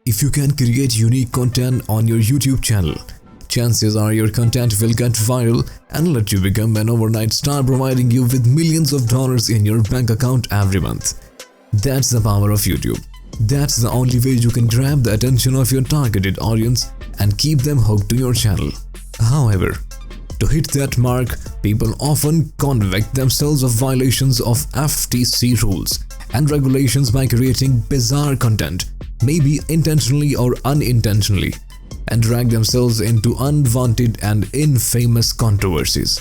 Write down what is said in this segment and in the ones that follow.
If you can create unique content on your YouTube channel, chances are your content will get viral and let you become an overnight star, providing you with millions of dollars in your bank account every month. That's the power of YouTube. That's the only way you can grab the attention of your targeted audience and keep them hooked to your channel. However, to hit that mark, people often convict themselves of violations of FTC rules and regulations by creating bizarre content, maybe intentionally or unintentionally, and drag themselves into unwanted and infamous controversies.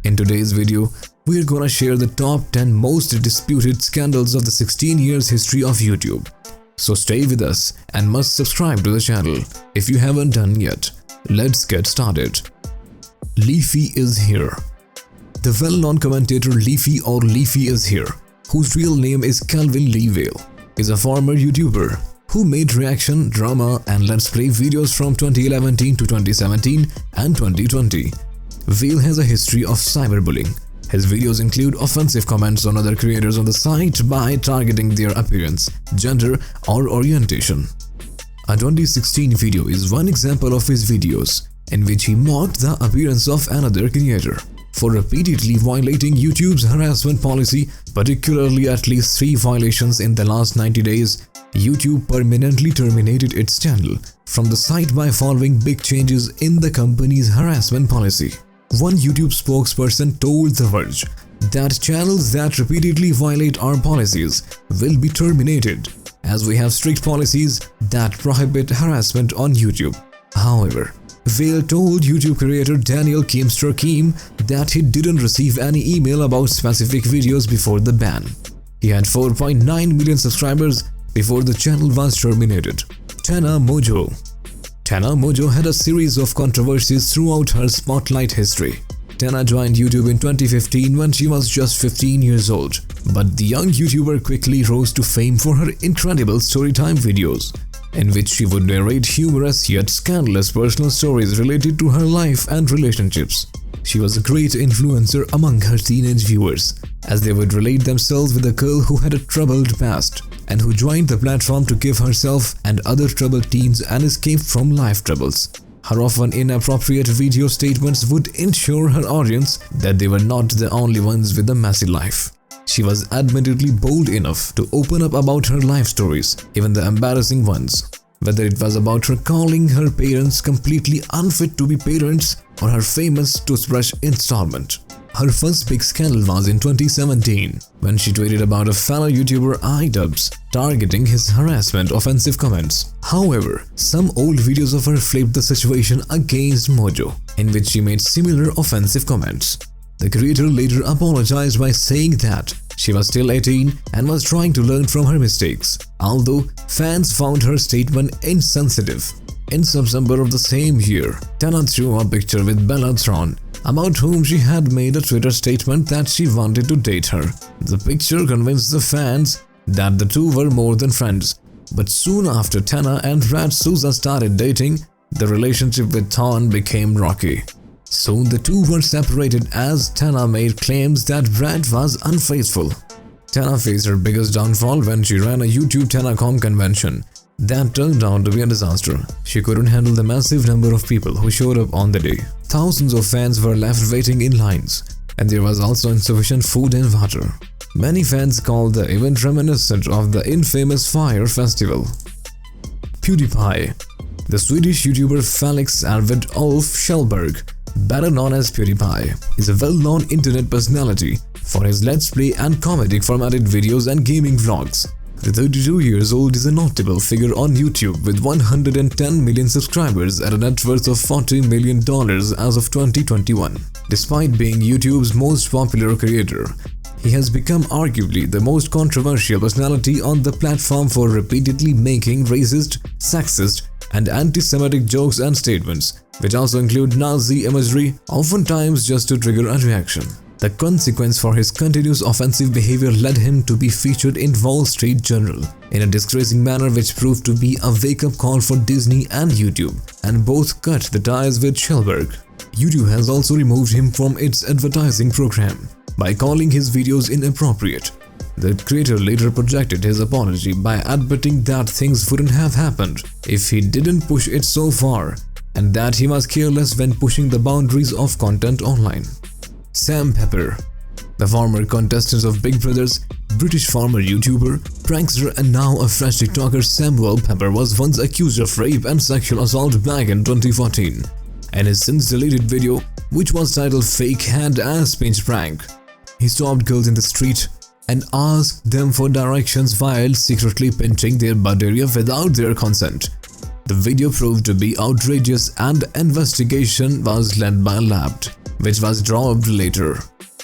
In today's video, we're gonna share the top 10 most disputed scandals of the 16 years history of YouTube. So stay with us and must subscribe to the channel if you haven't done yet. Let's get started. Leafy is here. The well-known commentator Leafy or Leafy is here, whose real name is Calvin Lee Vale, is a former YouTuber who made reaction, drama and let's play videos from 2011 to 2017 and 2020. Vale has a history of cyberbullying. His videos include offensive comments on other creators on the site by targeting their appearance, gender or orientation. A 2016 video is one example of his videos in which he mocked the appearance of another creator. For repeatedly violating YouTube's harassment policy, particularly at least 3 violations in the last 90 days, YouTube permanently terminated its channel from the site by following big changes in the company's harassment policy. One YouTube spokesperson told The Verge that channels that repeatedly violate our policies will be terminated, as we have strict policies that prohibit harassment on YouTube. However, Vale told YouTube creator Daniel Keemster Keem that he didn't receive any email about specific videos before the ban. He had 4.9 million subscribers before the channel was terminated. Tana Mojo. Tana Mojo had a series of controversies throughout her spotlight history. Tana joined YouTube in 2015 when she was just 15 years old, but the young YouTuber quickly rose to fame for her incredible storytime videos, in which she would narrate humorous yet scandalous personal stories related to her life and relationships. She was a great influencer among her teenage viewers, as they would relate themselves with a girl who had a troubled past and who joined the platform to give herself and other troubled teens an escape from life troubles. Her often inappropriate video statements would ensure her audience that they were not the only ones with a messy life. She was admittedly bold enough to open up about her life stories, even the embarrassing ones, whether it was about her calling her parents completely unfit to be parents or her famous toothbrush installment. Her first big scandal was in 2017 when she tweeted about a fellow YouTuber iDubbbz targeting his harassment offensive comments. However, some old videos of her flipped the situation against Mojo, in which she made similar offensive comments. The creator later apologized by saying that she was still 18 and was trying to learn from her mistakes, although fans found her statement insensitive. In September of the same year, Tana threw a picture with Bella Thorne, about whom she had made a Twitter statement that she wanted to date her. The picture convinced the fans that the two were more than friends, but soon after Tana and Brad Souza started dating, the relationship with Thorne became rocky. Soon the two were separated as Tana made claims that Brad was unfaithful. Tana faced her biggest downfall when she ran a YouTube TanaCon convention that turned out to be a disaster. She couldn't handle the massive number of people who showed up on the day. Thousands of fans were left waiting in lines, and there was also insufficient food and water. Many fans called the event reminiscent of the infamous Fire Festival. PewDiePie. The Swedish YouTuber Felix Arvid Ulf Kjellberg, better known as PewDiePie, is a well-known internet personality for his let's play and comedic formatted videos and gaming vlogs. The 32 years old is a notable figure on YouTube with 110 million subscribers at a net worth of $40 million as of 2021. Despite being YouTube's most popular creator, he has become arguably the most controversial personality on the platform for repeatedly making racist, sexist, and anti-Semitic jokes and statements, which also include Nazi imagery, oftentimes just to trigger a reaction. The consequence for his continuous offensive behavior led him to be featured in Wall Street Journal in a disgracing manner, which proved to be a wake-up call for Disney and YouTube, and both cut the ties with Kjellberg. YouTube has also removed him from its advertising program by calling his videos inappropriate. The creator later projected his apology by admitting that things wouldn't have happened if he didn't push it so far, and that he was careless when pushing the boundaries of content online. Sam Pepper, the former contestant of Big Brother's British former YouTuber, prankster and now a fresh TikToker, Samuel Pepper was once accused of rape and sexual assault back in 2014. In his since-deleted video, which was titled Fake Hand Ass Pinch Prank, he stopped girls in the street and asked them for directions while secretly pinching their butt area without their consent. The video proved to be outrageous and investigation was led by Labbed, which was dropped later.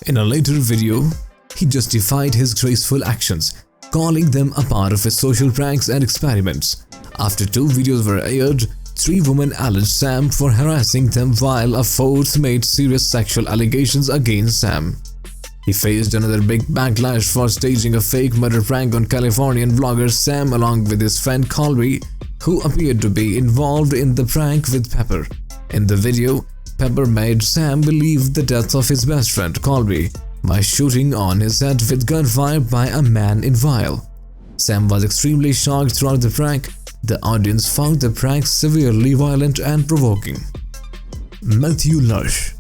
In a later video, he justified his graceful actions, calling them a part of his social pranks and experiments. After 2 videos were aired, 3 women alleged Sam for harassing them while a 4th made serious sexual allegations against Sam. He faced another big backlash for staging a fake murder prank on Californian vlogger Sam along with his friend Colby, who appeared to be involved in the prank with Pepper. In the video, Pepper made Sam believe the death of his best friend Colby by shooting on his head with gunfire by a man in vial. Sam was extremely shocked throughout the prank. The audience found the prank severely violent and provoking. Matthew Lush.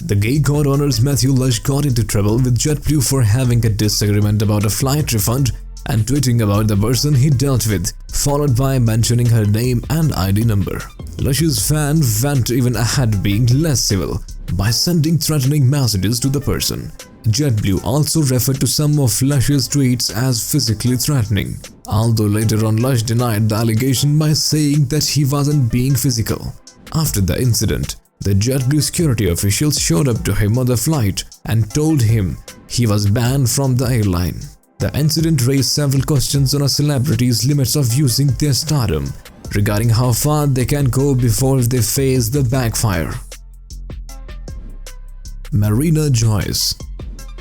The gay god owners Matthew Lush got into trouble with JetBlue for having a disagreement about a flight refund and tweeting about the person he dealt with, followed by mentioning her name and ID number. Lush's fan went even ahead, being less civil by sending threatening messages to the person. JetBlue also referred to some of Lush's tweets as physically threatening, although later on Lush denied the allegation by saying that he wasn't being physical. After the incident, the JetBlue security officials showed up to him on the flight and told him he was banned from the airline. The incident raised several questions on a celebrity's limits of using their stardom, regarding how far they can go before they face the backfire. Marina Joyce.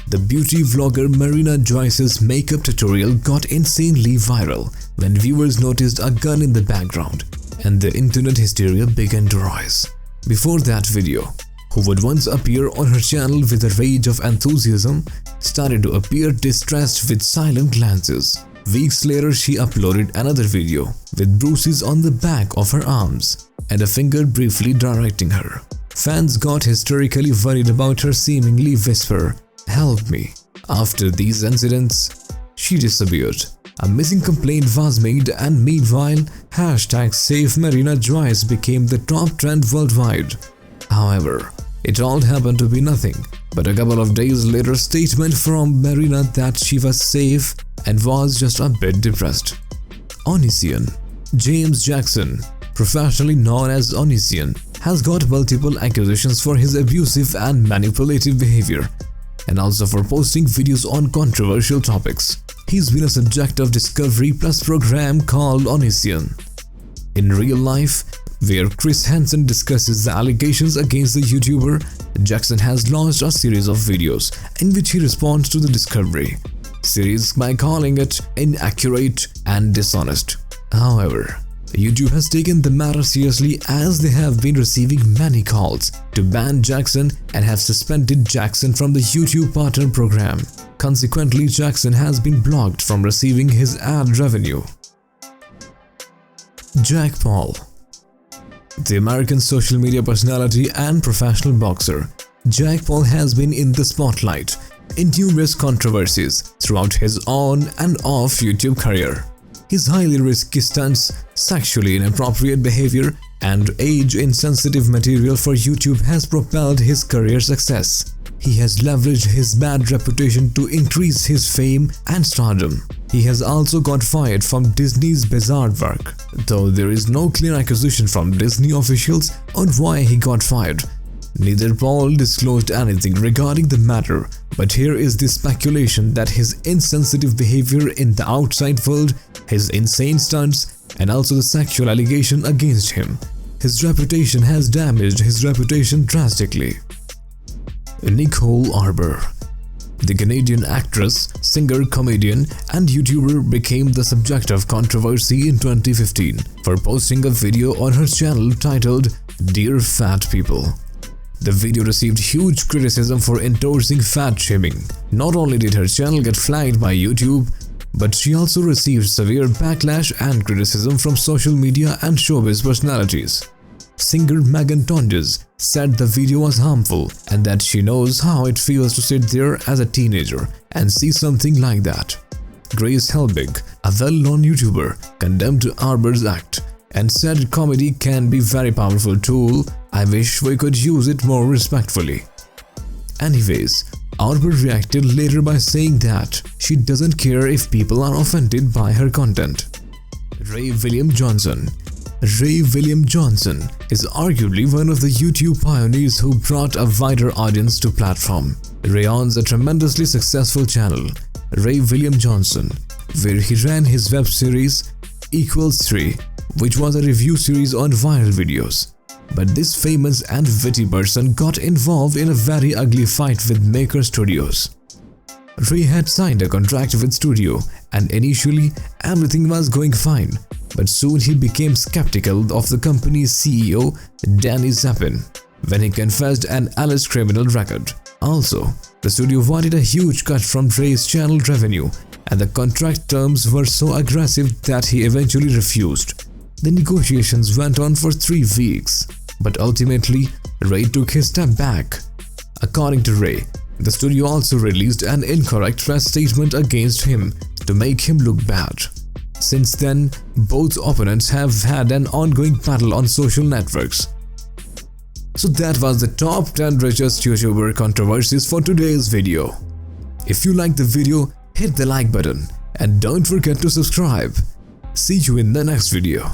The beauty vlogger Marina Joyce's makeup tutorial got insanely viral when viewers noticed a gun in the background, and the internet hysteria began to rise. Before that video, who would once appear on her channel with a rage of enthusiasm, started to appear distressed with silent glances. Weeks later, she uploaded another video with bruises on the back of her arms and a finger briefly directing her. Fans got hysterically worried about her seemingly whisper, "Help me." After these incidents, she disappeared. A missing complaint was made, and meanwhile, #SaveMarinaJoyce became the top trend worldwide. However, it all happened to be nothing but a couple of days later statement from Marina that she was safe and was just a bit depressed. Onision. James Jackson, professionally known as Onision, has got multiple accusations for his abusive and manipulative behavior, and also for posting videos on controversial topics. He's been a subject of Discovery Plus program called Onision. In real life, where Chris Hansen discusses the allegations against the YouTuber, Jackson has launched a series of videos in which he responds to the Discovery series by calling it inaccurate and dishonest. However, YouTube has taken the matter seriously, as they have been receiving many calls to ban Jackson and have suspended Jackson from the YouTube Partner program. Consequently, Jackson has been blocked from receiving his ad revenue. Jake Paul. The American social media personality and professional boxer, Jake Paul has been in the spotlight in numerous controversies throughout his on and off YouTube career. His highly risky stunts, sexually inappropriate behavior, and age-insensitive material for YouTube has propelled his career success. He has leveraged his bad reputation to increase his fame and stardom. He has also got fired from Disney's bizarre work, though there is no clear accusation from Disney officials on why he got fired. Neither Paul disclosed anything regarding the matter, but here is the speculation that his insensitive behavior in the outside world, his insane stunts, and also the sexual allegation against him, his reputation has damaged his reputation drastically. Nicole Arbour. The Canadian actress, singer, comedian, and YouTuber became the subject of controversy in 2015 for posting a video on her channel titled "Dear Fat People." The video received huge criticism for endorsing fat shaming. Not only did her channel get flagged by YouTube, but she also received severe backlash and criticism from social media and showbiz personalities. Singer Megan Tonjes said the video was harmful and that she knows how it feels to sit there as a teenager and see something like that. Grace Helbig, a well-known YouTuber, condemned Arbor's act and said comedy can be a very powerful tool. I wish we could use it more respectfully. Anyways, Arbor reacted later by saying that she doesn't care if people are offended by her content. Ray William Johnson. Ray William Johnson is arguably one of the YouTube pioneers who brought a wider audience to platform. Ray owns a tremendously successful channel, Ray William Johnson, where he ran his web series Equals 3, which was a review series on viral videos. But this famous and witty person got involved in a very ugly fight with Maker Studios. Ray had signed a contract with studio and initially everything was going fine, but soon he became skeptical of the company's CEO Danny Zappin when he confessed an alleged criminal record. Also, the studio wanted a huge cut from Ray's channel revenue and the contract terms were so aggressive that he eventually refused. The negotiations went on for 3 weeks, but ultimately Ray took his step back. According to Ray, the studio also released an incorrect press statement against him to make him look bad. Since then, both opponents have had an ongoing battle on social networks. So that was the top 10 richest YouTuber controversies for today's video. If you liked the video, hit the like button and don't forget to subscribe. See you in the next video.